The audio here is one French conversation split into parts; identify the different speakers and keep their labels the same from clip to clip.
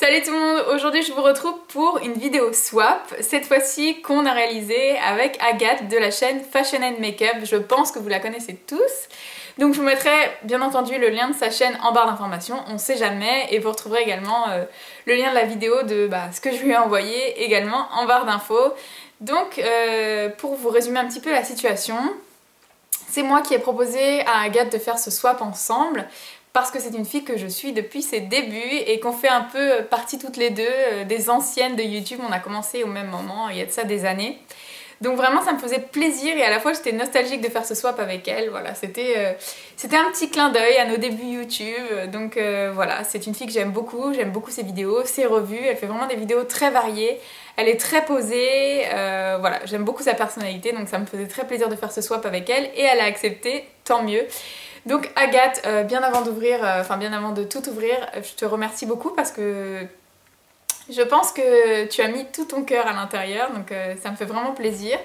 Speaker 1: Salut tout le monde, aujourd'hui je vous retrouve pour une vidéo swap, cette fois-ci qu'on a réalisée avec Agathe de la chaîne Fashion & Makeup, je pense que vous la connaissez tous. Donc je vous mettrai bien entendu le lien de sa chaîne en barre d'informations, on sait jamais, et vous retrouverez également le lien de la vidéo de ce que je lui ai envoyé également en barre d'infos. Donc pour vous résumer un petit peu la situation, c'est moi qui ai proposé à Agathe de faire ce swap ensemble, parce que c'est une fille que je suis depuis ses débuts et qu'on fait un peu partie toutes les deux des anciennes de YouTube. On a commencé au même moment, il y a de ça des années. Donc vraiment ça me faisait plaisir et à la fois j'étais nostalgique de faire ce swap avec elle. Voilà, c'était un petit clin d'œil à nos débuts YouTube. Donc voilà, c'est une fille que j'aime beaucoup ses vidéos, ses revues. Elle fait vraiment des vidéos très variées. Elle est très posée, voilà, j'aime beaucoup sa personnalité. Donc ça me faisait très plaisir de faire ce swap avec elle et elle a accepté, tant mieux. Donc Agathe, bien avant de tout ouvrir, je te remercie beaucoup parce que je pense que tu as mis tout ton cœur à l'intérieur, donc ça me fait vraiment plaisir.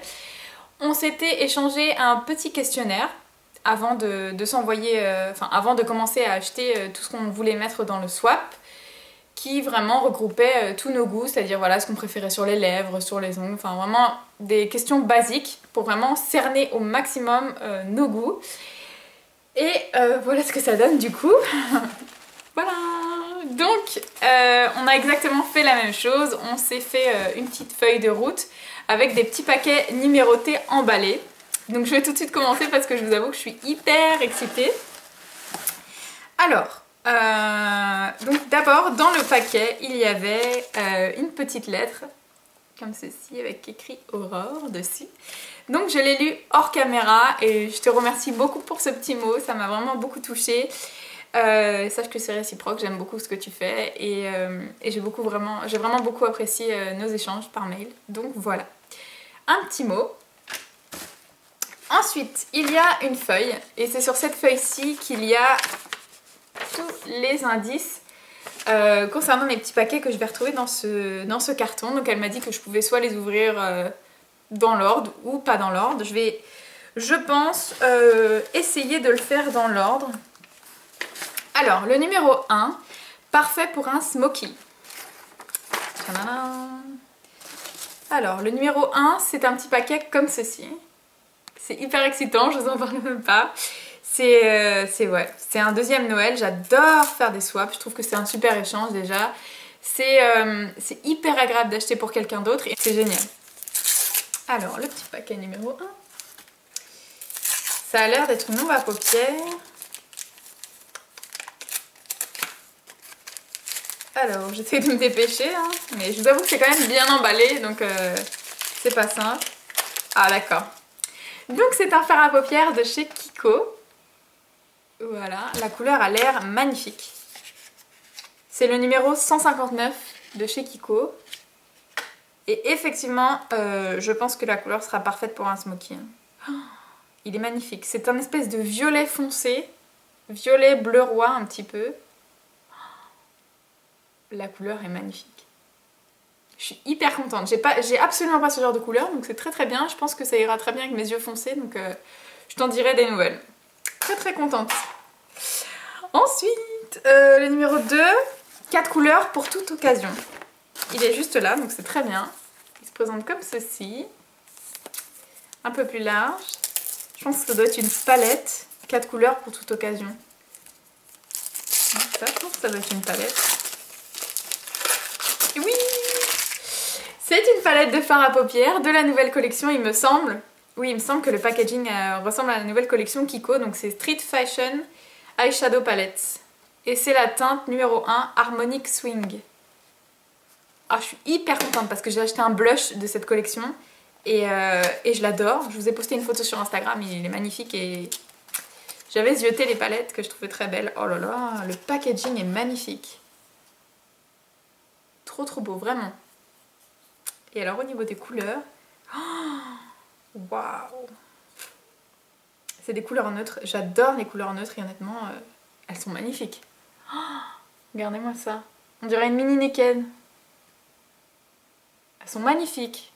Speaker 1: On s'était échangé un petit questionnaire avant de s'envoyer, avant de commencer à acheter tout ce qu'on voulait mettre dans le swap, qui vraiment regroupait tous nos goûts, c'est-à-dire voilà ce qu'on préférait sur les lèvres, sur les ongles, enfin vraiment des questions basiques pour vraiment cerner au maximum nos goûts. Et voilà ce que ça donne du coup. Voilà. Donc on a exactement fait la même chose. On s'est fait une petite feuille de route avec des petits paquets numérotés emballés. Donc je vais tout de suite commencer parce que je vous avoue que je suis hyper excitée. Alors, donc d'abord dans le paquet il y avait une petite lettre comme ceci avec écrit Aurore dessus. Donc je l'ai lu hors caméra et je te remercie beaucoup pour ce petit mot, ça m'a vraiment beaucoup touchée. Sache que c'est réciproque, j'aime beaucoup ce que tu fais et j'ai vraiment beaucoup apprécié nos échanges par mail. Donc voilà, un petit mot. Ensuite, il y a une feuille et c'est sur cette feuille-ci qu'il y a tous les indices concernant les petits paquets que je vais retrouver dans ce carton. Donc elle m'a dit que je pouvais soit les ouvrir dans l'ordre ou pas dans l'ordre. Je vais, je pense, essayer de le faire dans l'ordre. Alors, le numéro 1, parfait pour un smoky. Alors, le numéro 1, c'est un petit paquet comme ceci. C'est hyper excitant, je vous en parle même pas. C'est un deuxième Noël, j'adore faire des swaps, je trouve que c'est un super échange déjà. C'est hyper agréable d'acheter pour quelqu'un d'autre et c'est génial. Alors, le petit paquet numéro 1. Ça a l'air d'être une ombre à paupières. Alors, j'essaie de me dépêcher, hein, mais je vous avoue que c'est quand même bien emballé, donc c'est pas simple. Ah, d'accord. Donc, c'est un fard à paupières de chez Kiko. Voilà, la couleur a l'air magnifique. C'est le numéro 159 de chez Kiko. Et effectivement, je pense que la couleur sera parfaite pour un smoky. Oh, il est magnifique. C'est un espèce de violet foncé, violet bleu roi un petit peu. La couleur est magnifique. Je suis hyper contente. J'ai absolument pas ce genre de couleur, donc c'est très très bien. Je pense que ça ira très bien avec mes yeux foncés, donc je t'en dirai des nouvelles. Très très contente. Ensuite, le numéro 2, 4 couleurs pour toute occasion. Il est juste là, donc c'est très bien. Il se présente comme ceci. Un peu plus large. Je pense que ça doit être une palette. 4 couleurs pour toute occasion. Ça, je pense que ça doit être une palette. Et oui! C'est une palette de fard à paupières de la nouvelle collection, il me semble. Oui, il me semble que le packaging ressemble à la nouvelle collection Kiko. Donc c'est Street Fashion Eyeshadow Palettes. Et c'est la teinte numéro 1, Harmonic Swing. Ah, je suis hyper contente parce que j'ai acheté un blush de cette collection et je l'adore. Je vous ai posté une photo sur Instagram, il est magnifique et j'avais zioté les palettes que je trouvais très belles. Oh là là, le packaging est magnifique. Trop trop beau, vraiment. Et alors au niveau des couleurs, waouh! C'est des couleurs neutres, j'adore les couleurs neutres et honnêtement, elles sont magnifiques. Oh, regardez-moi ça, on dirait une mini naked. Elles sont magnifiques.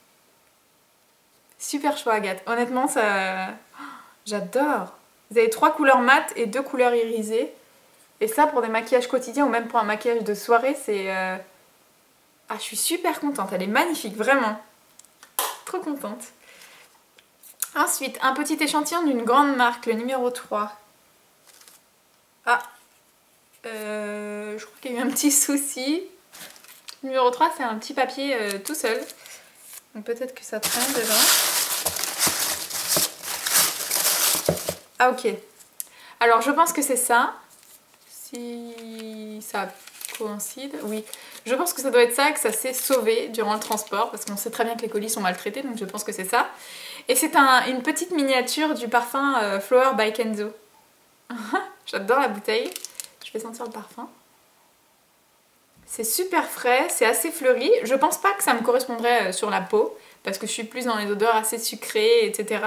Speaker 1: Super choix Agathe. Honnêtement, ça... j'adore. Vous avez 3 couleurs mat et 2 couleurs irisées. Et ça, pour des maquillages quotidiens ou même pour un maquillage de soirée, Ah, je suis super contente, elle est magnifique, vraiment. Trop contente. Ensuite, un petit échantillon d'une grande marque, le numéro 3. Ah, je crois qu'il y a eu un petit souci. Le numéro 3, c'est un petit papier tout seul. Donc peut-être que ça traîne dedans. Ah, ok. Alors, je pense que c'est ça. Si ça coïncide, oui. Je pense que ça doit être ça et que ça s'est sauvé durant le transport. Parce qu'on sait très bien que les colis sont maltraités, donc je pense que c'est ça. Et c'est une petite miniature du parfum Flower by Kenzo. J'adore la bouteille. Je vais sentir le parfum. C'est super frais, c'est assez fleuri. Je pense pas que ça me correspondrait sur la peau, parce que je suis plus dans les odeurs assez sucrées, etc.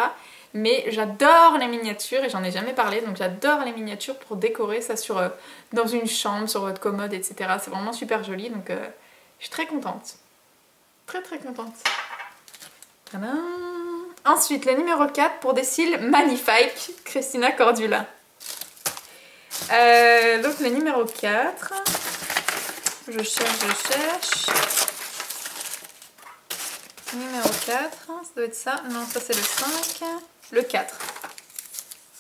Speaker 1: Mais j'adore les miniatures, et j'en ai jamais parlé, donc j'adore les miniatures pour décorer ça dans une chambre, sur votre commode, etc. C'est vraiment super joli, donc je suis très contente. Très très contente. Tadam! Ensuite, le numéro 4 pour des cils magnifiques, Christina Cordula. Donc le numéro 4, je cherche. Numéro 4, ça doit être ça. Non, ça c'est le 5. Le 4.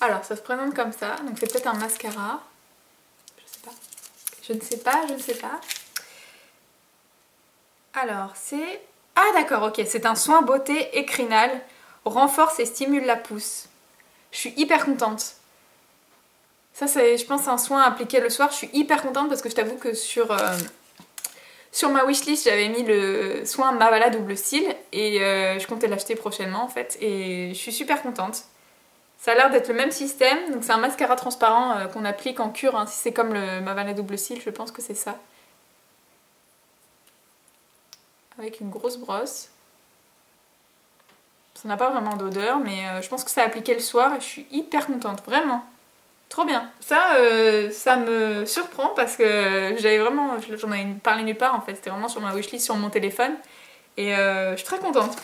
Speaker 1: Alors, ça se présente comme ça. Donc c'est peut-être un mascara. Je ne sais pas. Alors, c'est... Ah d'accord, ok. C'est un soin beauté écrinal. Renforce et stimule la pousse. Je suis hyper contente. Ça, je pense, c'est un soin à appliquer le soir. Je suis hyper contente parce que je t'avoue que sur ma wishlist, j'avais mis le soin Mavala double cils et je comptais l'acheter prochainement en fait. Et je suis super contente. Ça a l'air d'être le même système. Donc c'est un mascara transparent qu'on applique en cure. Hein. Si c'est comme le Mavala double cils, je pense que c'est ça. Avec une grosse brosse. Ça n'a pas vraiment d'odeur, mais je pense que ça a appliqué le soir et je suis hyper contente, vraiment. Trop bien. Ça me surprend parce que j'en avais parlé nulle part en fait. C'était vraiment sur ma wishlist sur mon téléphone. Et je suis très contente.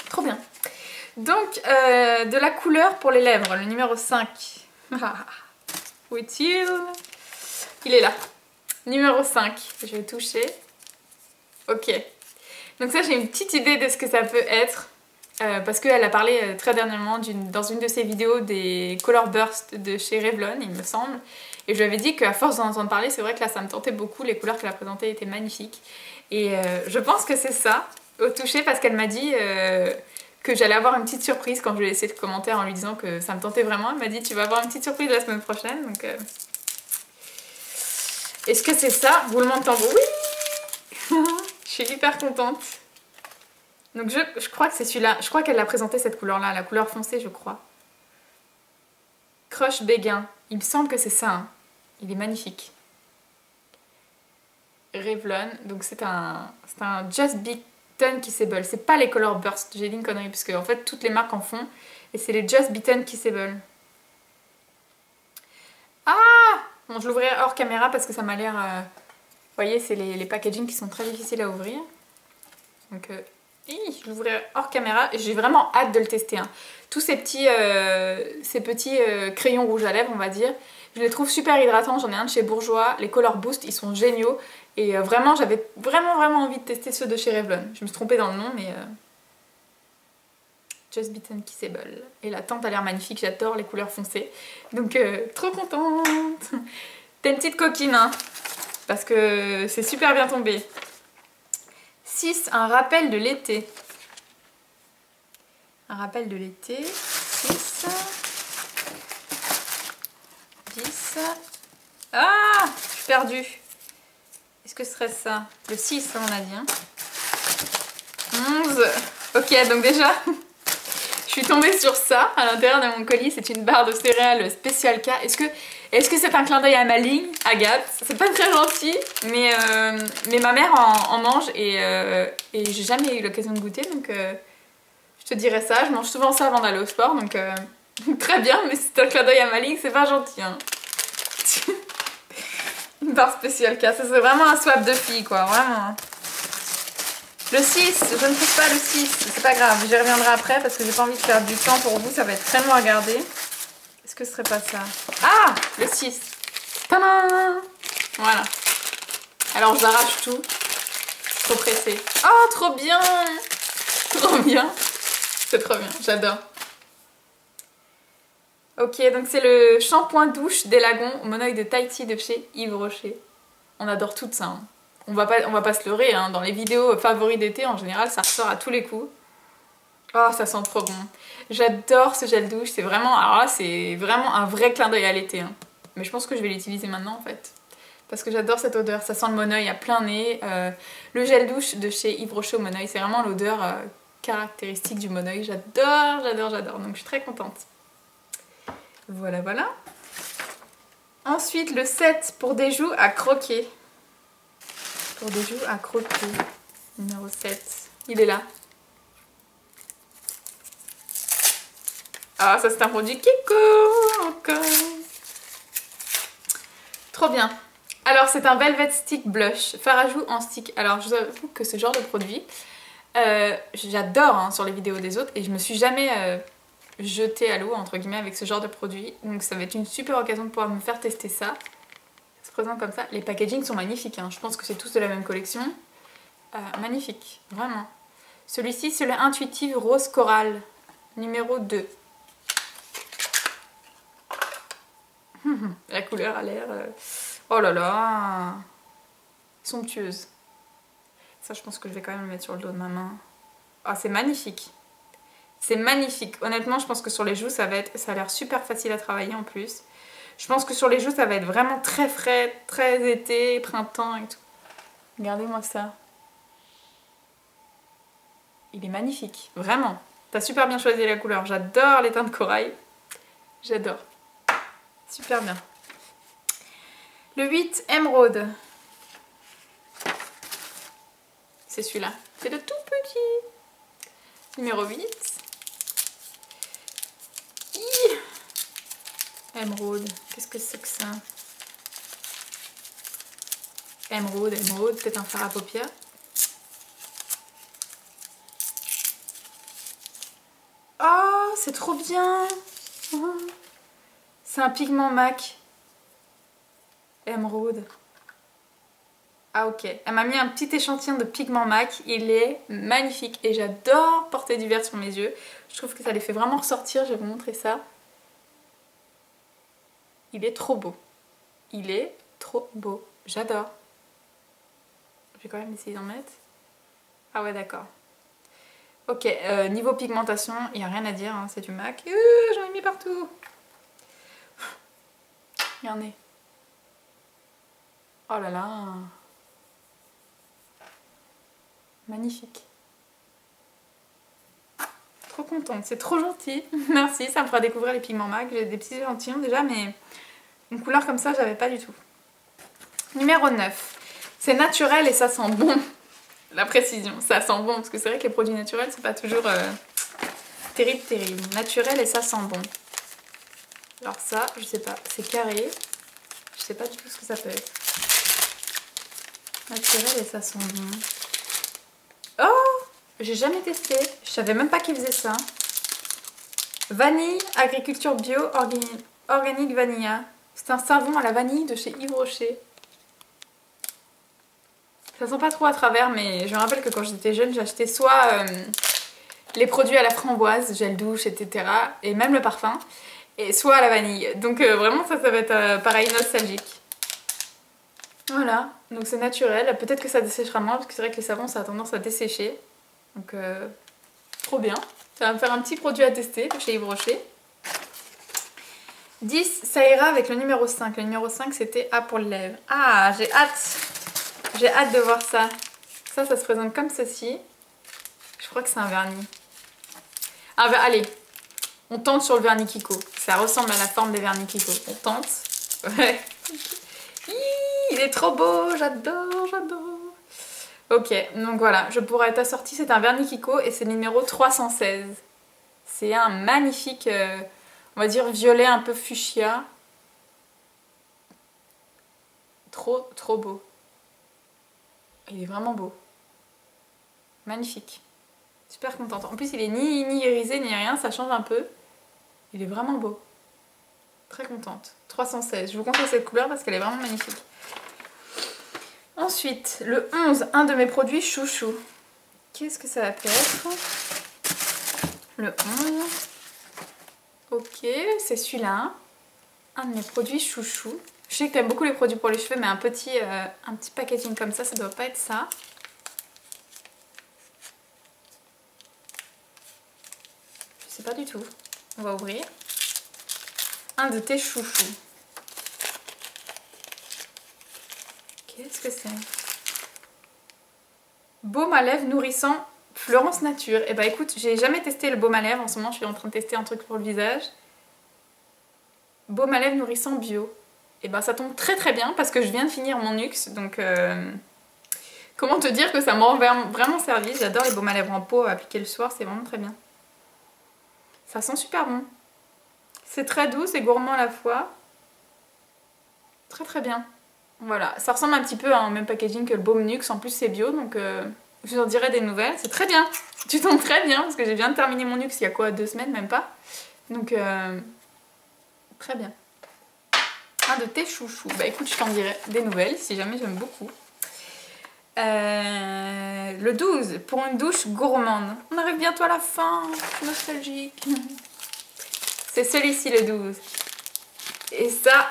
Speaker 1: Trop bien. Donc, de la couleur pour les lèvres, le numéro 5. Où est-il? Il est là. Numéro 5. Je vais toucher. Ok. Donc ça, j'ai une petite idée de ce que ça peut être. Parce qu'elle a parlé très dernièrement dans une de ses vidéos des Color Burst de chez Revlon, il me semble. Et je lui avais dit qu'à force d'en entendre parler, c'est vrai que là ça me tentait beaucoup, les couleurs qu'elle a présentées étaient magnifiques. Et je pense que c'est ça, au toucher, parce qu'elle m'a dit que j'allais avoir une petite surprise quand je lui ai laissé le commentaire en lui disant que ça me tentait vraiment. Elle m'a dit tu vas avoir une petite surprise la semaine prochaine. Donc, est-ce que c'est ça? Roulement de tambour, oui. Je suis hyper contente. Donc je crois que c'est celui-là. Je crois qu'elle a présenté cette couleur-là, la couleur foncée, je crois. Crush Béguin. Il me semble que c'est ça. Hein. Il est magnifique. Revlon. Donc c'est un Just Beaten Kissable. C'est pas les Color Burst. J'ai dit une connerie parce que en fait toutes les marques en font. Et c'est les Just Beaten Kissable. Ah! Bon, je l'ouvrirai hors caméra parce que ça m'a l'air... Vous voyez, c'est les packaging qui sont très difficiles à ouvrir. Donc... je l'ouvrirai hors caméra et j'ai vraiment hâte de le tester. Hein. Tous ces petits crayons rouges à lèvres, on va dire, je les trouve super hydratants. J'en ai un de chez Bourjois, les Color Boost, ils sont géniaux. Et vraiment, j'avais vraiment envie de tester ceux de chez Revlon. Je me suis trompée dans le nom, mais... Just Beaten Kissable. Et la teinte a l'air magnifique, j'adore les couleurs foncées. Donc, trop contente. T'es une petite coquine, hein, parce que c'est super bien tombé. 6, un rappel de l'été. Un rappel de l'été. 6. 10. Ah! Je suis perdue. Est-ce que ce serait ça? Le 6, on a dit. Hein. 11. Ok, donc déjà, je suis tombée sur ça. À l'intérieur de mon colis, c'est une barre de céréales Special K. Est-ce que c'est un clin d'œil à ma ligne, Agathe? C'est pas très gentil, mais ma mère en mange et j'ai jamais eu l'occasion de goûter, donc je te dirais ça. Je mange souvent ça avant d'aller au sport, donc très bien, mais c'est un clin d'œil à ma ligne, c'est pas gentil. Hein. Une barre Special K, ça serait vraiment un swap de filles, quoi, vraiment. Le 6, je ne trouve pas le 6, c'est pas grave, j'y reviendrai après parce que j'ai pas envie de perdre du temps pour vous, ça va être très long à regarder. Est-ce que ce serait pas ça? Ah! Le 6. Tadam! Voilà. Alors j'arrache tout. Trop pressée. Oh, trop bien! Trop bien! C'est trop bien, j'adore. Ok, donc c'est le shampoing douche des lagons au monoeil de Tahiti de chez Yves Rocher. On adore tout ça. Hein. On va pas se leurrer, hein. Dans les vidéos favoris d'été, en général, ça ressort à tous les coups. Oh, ça sent trop bon. J'adore ce gel douche, c'est vraiment, alors là, c'est vraiment un vrai clin d'œil à l'été. Hein. Mais je pense que je vais l'utiliser maintenant en fait. Parce que j'adore cette odeur, ça sent le monoeil à plein nez. Le gel douche de chez Yves Rocher au monoeil, c'est vraiment l'odeur caractéristique du monoeil. J'adore, j'adore, j'adore. Donc je suis très contente. Voilà, voilà. Ensuite, le set pour des joues à croquer. Pour des joues à croquer. Numéro 7. Il est là. Ah, ça c'est un produit Kiko encore. Trop bien. Alors, c'est un Velvet Stick Blush. Fard à joues en stick. Alors, je vous avoue que ce genre de produit, j'adore hein, sur les vidéos des autres. Et je me suis jamais jetée à l'eau, entre guillemets, avec ce genre de produit. Donc, ça va être une super occasion de pouvoir me faire tester ça. Ça se présente comme ça. Les packagings sont magnifiques. Hein. Je pense que c'est tous de la même collection. Magnifique, vraiment. Celui-ci, c'est le Intuitive Rose Coral, numéro 2. La couleur a l'air... Oh là là, somptueuse. Ça, je pense que je vais quand même le mettre sur le dos de ma main. Ah, c'est magnifique. C'est magnifique. Honnêtement, je pense que sur les joues, ça a l'air super facile à travailler en plus. Je pense que sur les joues, ça va être vraiment très frais, très été, printemps et tout. Regardez-moi ça. Il est magnifique, vraiment. T'as super bien choisi la couleur. J'adore les teintes corail. J'adore. Super bien. Le 8, Émeraude. C'est celui-là. C'est le tout petit. Numéro 8. Émeraude. Qu'est-ce que c'est que ça? Émeraude, émeraude. Peut-être un fard à paupières. Oh, c'est trop bien. C'est un pigment MAC. Émeraude. Ah ok, elle m'a mis un petit échantillon de pigment MAC, il est magnifique et j'adore porter du vert sur mes yeux. Je trouve que ça les fait vraiment ressortir, je vais vous montrer ça. Il est trop beau. Il est trop beau, j'adore. Je vais quand même essayer d'en mettre. Ah ouais d'accord. Ok, niveau pigmentation, il n'y a rien à dire, hein, c'est du MAC. J'en ai mis partout. Regardez. Oh là là. Magnifique. Trop contente, c'est trop gentil. Merci, ça me fera découvrir les pigments MAC. J'ai des petits échantillons déjà, mais une couleur comme ça, j'avais pas du tout. Numéro 9. C'est naturel et ça sent bon. La précision, ça sent bon. Parce que c'est vrai que les produits naturels, c'est pas toujours terrible. Naturel et ça sent bon. Alors ça, je sais pas, c'est carré. Je sais pas du tout ce que ça peut être. Naturel et ça sent bon. Oh, j'ai jamais testé. Je savais même pas qu'ils faisaient ça. Vanille, agriculture bio, organique vanilla. C'est un savon à la vanille de chez Yves Rocher. Ça sent pas trop à travers, mais je me rappelle que quand j'étais jeune, j'achetais soit les produits à la framboise, gel douche, etc. Et même le parfum. Et soit à la vanille. Donc vraiment, ça va être pareil, nostalgique. Voilà, donc c'est naturel. Peut-être que ça desséchera moins, parce que c'est vrai que les savons, ça a tendance à dessécher. Donc, trop bien. Ça va me faire un petit produit à tester chez Yves Rocher. 10, ça ira avec le numéro 5. Le numéro 5, c'était A pour les lèvres. Ah, j'ai hâte. J'ai hâte de voir ça. Ça se présente comme ceci. Je crois que c'est un vernis. Ah, bah, allez, on tente sur le vernis Kiko. Ça ressemble à la forme des vernis Kiko. On tente. Ouais. Il est trop beau, j'adore, j'adore. Ok, donc voilà, je pourrais être assortie. C'est un vernis Kiko et c'est le numéro 316. C'est un magnifique, on va dire violet un peu fuchsia. Trop, trop beau. Il est vraiment beau. Magnifique. Super contente. En plus, il est ni irisé ni rien, ça change un peu. Il est vraiment beau. Très contente. 316. Je vous conseille cette couleur parce qu'elle est vraiment magnifique. Ensuite, le 11, un de mes produits chouchou. Qu'est-ce que ça va être? Le 11. Ok, c'est celui-là. Un de mes produits chouchou. Je sais que t'aimes beaucoup les produits pour les cheveux, mais un petit packaging comme ça doit pas être ça. Je sais pas du tout. On va ouvrir. Un de tes chouchous. Qu'est-ce que c'est? Baume à lèvres nourrissant Florence Nature. Et bah écoute, j'ai jamais testé le baume à lèvres. En ce moment, je suis en train de tester un truc pour le visage. Baume à lèvres nourrissant bio. Et bah ça tombe très très bien parce que je viens de finir mon Nuxe. Donc comment te dire que ça me rend vraiment service. J'adore les baumes à lèvres en pot à appliquer le soir. C'est vraiment très bien. Ça sent super bon. C'est très doux, c'est gourmand à la fois. Très très bien. Voilà, ça ressemble un petit peu au même packaging que le baume Nuxe. En plus c'est bio, donc je vous en dirai des nouvelles. C'est très bien. Tu tombes très bien parce que j'ai bien terminé mon Nuxe il y a quoi, 2 semaines, même pas. Donc très bien. Un de tes chouchous. Bah écoute, je t'en dirai des nouvelles si jamais j'aime beaucoup. Le 12, pour une douche gourmande. On arrive bientôt à la fin. Nostalgique. C'est celui-ci le 12. Et ça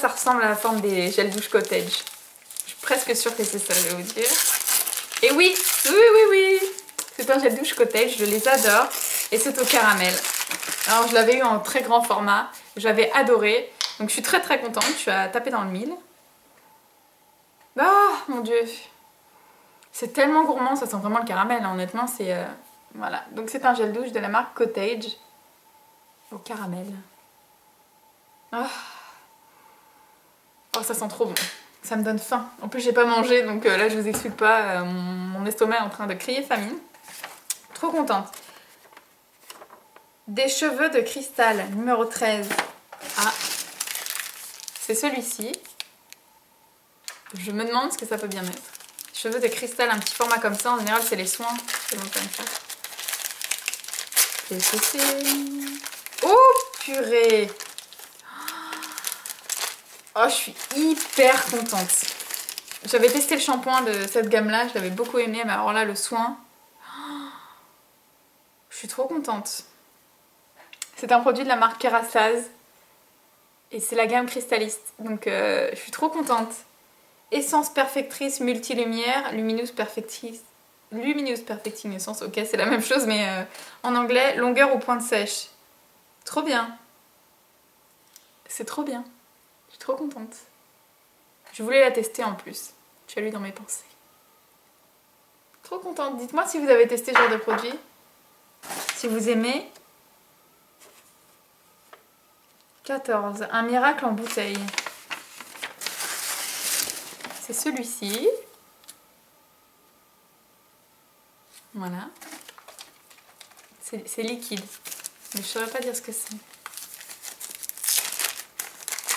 Speaker 1: ressemble à la forme des gels douche cottage. Je suis presque sûre que c'est ça, je vais vous dire. Et oui, oui. C'est un gel douche cottage, je les adore. Et c'est au caramel. Alors je l'avais eu en très grand format. J'avais adoré. Donc je suis très très contente. Je suis à taper dans le mille. Oh mon dieu. C'est tellement gourmand, ça sent vraiment le caramel. Hein. Honnêtement, c'est... voilà. Donc c'est un gel douche de la marque Cottage. Au caramel. Oh, ça sent trop bon. Ça me donne faim. En plus, j'ai pas mangé, donc là, je vous explique pas. Mon estomac est en train de crier famine. Trop contente. Des cheveux de cristal, numéro 13. Ah, c'est celui-ci. Je me demande ce que ça peut bien être. Cheveux de cristal, un petit format comme ça. En général, c'est les soins. C'est bon comme ça. Qu'est-ce que c'est? Oh, purée! Oh, je suis hyper contente. J'avais testé le shampoing de cette gamme-là, je l'avais beaucoup aimé, mais alors là, le soin... Je suis trop contente. C'est un produit de la marque Kérastase. Et c'est la gamme Cristalliste. Donc, je suis trop contente. Essence perfectrice multilumière, lumineuse perfectrice. Lumineuse perfecting essence, ok, c'est la même chose, mais en anglais, longueur ou pointe sèche. Trop bien. C'est trop bien. Je suis trop contente. Je voulais la tester en plus. Tu as lu dans mes pensées. Trop contente. Dites-moi si vous avez testé ce genre de produit. Si vous aimez. 14. Un miracle en bouteille. C'est celui-ci. Voilà. C'est liquide. Mais je ne saurais pas dire ce que c'est.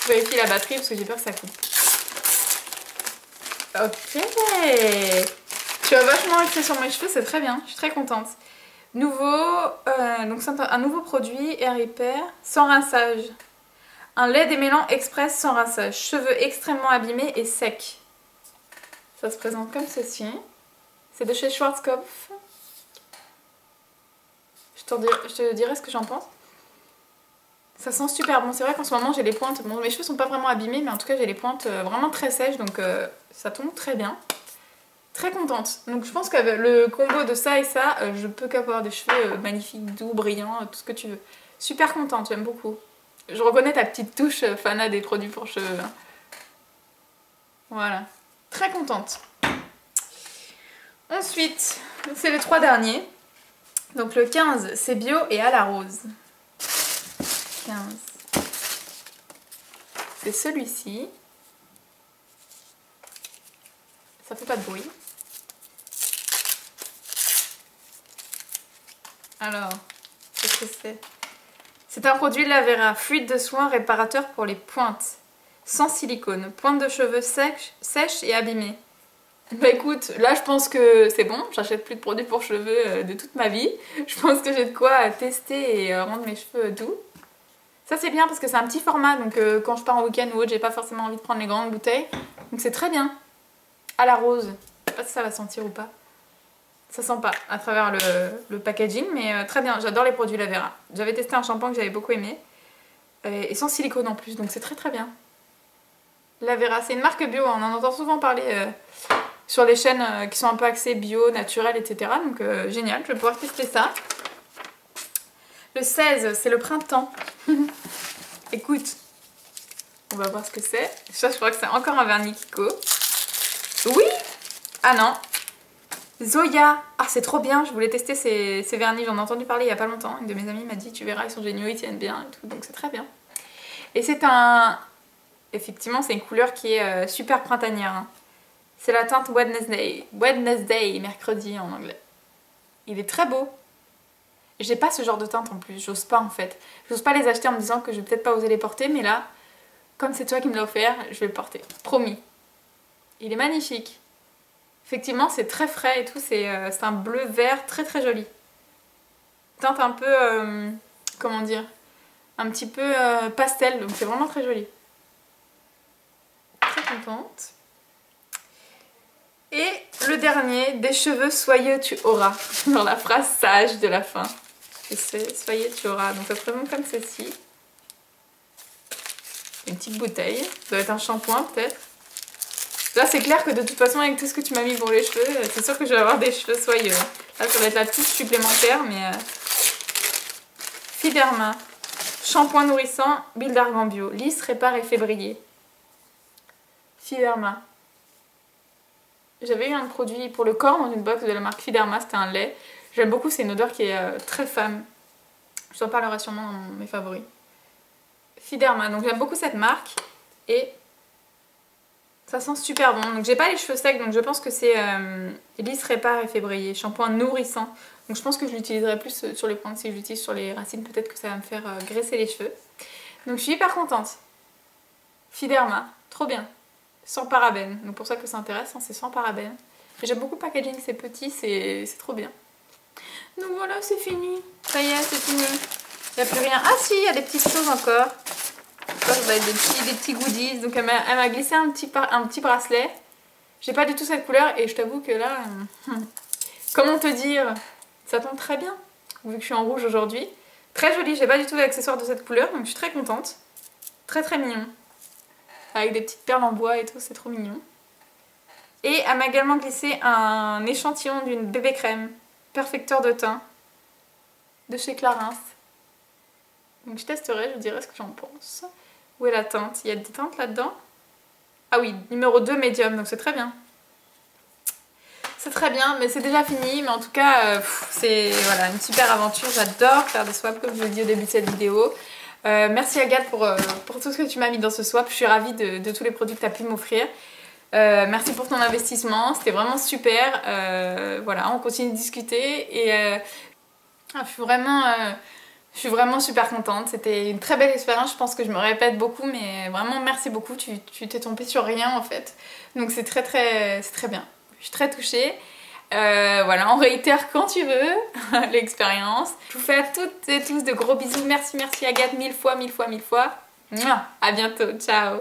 Speaker 1: Je vérifie la batterie parce que j'ai peur que ça coupe. Ok. Tu as vachement axé sur mes cheveux, c'est très bien. Je suis très contente. Donc c'est un nouveau produit Air Repair sans rinçage. Un lait démêlant express sans rinçage. Cheveux extrêmement abîmés et secs. Ça se présente comme ceci. C'est de chez Schwarzkopf. Je te dirai ce que j'en pense. Ça sent super bon. C'est vrai qu'en ce moment j'ai les pointes. Bon, mes cheveux sont pas vraiment abîmés, mais en tout cas j'ai les pointes vraiment très sèches, donc ça tombe très bien. Très contente. Donc je pense qu'avec le combo de ça et ça, je peux qu'avoir des cheveux magnifiques, doux, brillants, tout ce que tu veux. Super contente, j'aime beaucoup. Je reconnais ta petite touche Fana des produits pour cheveux. Hein. Voilà. Très contente. Ensuite, c'est les 3 derniers. Donc le 15, c'est bio et à la rose. 15. C'est celui-ci. Ça fait pas de bruit. Alors, qu'est-ce que c'est? C'est un produit Lavera, fluide de soin réparateur pour les pointes. Sans silicone, pointe de cheveux sèches et abîmées. Bah écoute, là je pense que c'est bon, j'achète plus de produits pour cheveux de toute ma vie. Je pense que j'ai de quoi tester et rendre mes cheveux doux. Ça c'est bien parce que c'est un petit format, donc quand je pars en week-end ou autre, j'ai pas forcément envie de prendre les grandes bouteilles. Donc c'est très bien. à la rose. Je sais pas si ça va sentir ou pas. Ça sent pas à travers le packaging, mais très bien. J'adore les produits Lavera. J'avais testé un shampoing que j'avais beaucoup aimé. Et sans silicone en plus, donc c'est très très bien. Lavera, c'est une marque bio, on en entend souvent parler sur les chaînes qui sont un peu axées bio, naturel, etc. Donc génial, je vais pouvoir tester ça. Le 16, c'est le printemps. Écoute, on va voir ce que c'est. Ça, je crois que c'est encore un vernis Kiko. Oui! Ah non! Zoya! Ah, c'est trop bien, je voulais tester ces vernis, j'en ai entendu parler il y a pas longtemps. Une de mes amies m'a dit, tu verras, ils sont géniaux, ils tiennent bien et tout, donc c'est très bien. Et c'est un... Effectivement, c'est une couleur qui est super printanière. Hein. C'est la teinte Wednesday. Wednesday, mercredi en anglais. Il est très beau. J'ai pas ce genre de teinte en plus, j'ose pas en fait. J'ose pas les acheter en me disant que je vais peut-être pas oser les porter, mais là, comme c'est toi qui me l'as offert, je vais le porter. Promis. Il est magnifique. Effectivement, c'est très frais et tout, c'est un bleu vert très très joli. Teinte un peu, comment dire, un petit peu pastel, donc c'est vraiment très joli. Très contente. Et le dernier, des cheveux soyeux tu auras, dans la phrase sage de la fin. Et c'est soyeux tu auras, donc ça se présente comme ceci. Une petite bouteille, ça doit être un shampoing peut-être. Là c'est clair que de toute façon avec tout ce que tu m'as mis pour les cheveux, c'est sûr que je vais avoir des cheveux soyeux. Là ça va être la touche supplémentaire, mais... Fiderma, shampoing nourrissant, huile d'argan bio, lisse, répare et fait briller. Fiderma. J'avais eu un produit pour le corps dans une box de la marque Fiderma, c'était un lait. J'aime beaucoup, c'est une odeur qui est très femme. Je t'en parlerai sûrement dans mes favoris. Fiderma, donc j'aime beaucoup cette marque et ça sent super bon. Donc j'ai pas les cheveux secs, donc je pense que c'est lisse, répare et fait briller. Shampoing nourrissant. Donc je pense que je l'utiliserai plus sur les pointes. Si je l'utilise sur les racines, peut-être que ça va me faire graisser les cheveux. Donc je suis hyper contente. Fiderma, trop bien. Sans parabènes. Donc pour ça que ça intéresse, hein, c'est sans parabènes. J'aime beaucoup le packaging, c'est petit, c'est trop bien. Donc voilà, c'est fini. Ça y est, c'est fini. Il n'y a plus rien. Ah si, il y a des petites choses encore. Ça va être des petits goodies. Donc elle m'a glissé un petit bracelet. J'ai pas du tout cette couleur et je t'avoue que là... comment te dire, ça tombe très bien. Vu que je suis en rouge aujourd'hui. Très joli, j'ai pas du tout d'accessoires de cette couleur. Donc je suis très contente. Très très mignon. Avec des petites perles en bois et tout, c'est trop mignon. Et elle m'a également glissé un échantillon d'une bébé crème. Perfecteur de teint. De chez Clarins. Donc je testerai, je vous dirai ce que j'en pense. Où est la teinte? Il y a des teintes là-dedans? Ah oui, numéro 2 médium, donc c'est très bien. C'est très bien, mais c'est déjà fini. Mais en tout cas, c'est voilà, une super aventure. J'adore faire des swaps, comme je vous l'ai dit au début de cette vidéo. Merci Agathe pour tout ce que tu m'as mis dans ce swap. Je suis ravie de tous les produits que tu as pu m'offrir. Merci pour ton investissement, c'était vraiment super. Voilà, on continue de discuter et je suis vraiment super contente. C'était une très belle expérience, je pense que je me répète beaucoup, mais vraiment merci beaucoup. Tu t'es tombée sur rien en fait. Donc c'est très bien. Je suis très touchée. Voilà, on réitère quand tu veux l'expérience. Je vous fais à toutes et tous de gros bisous. Merci Agathe, mille fois. Mouah, à bientôt, ciao.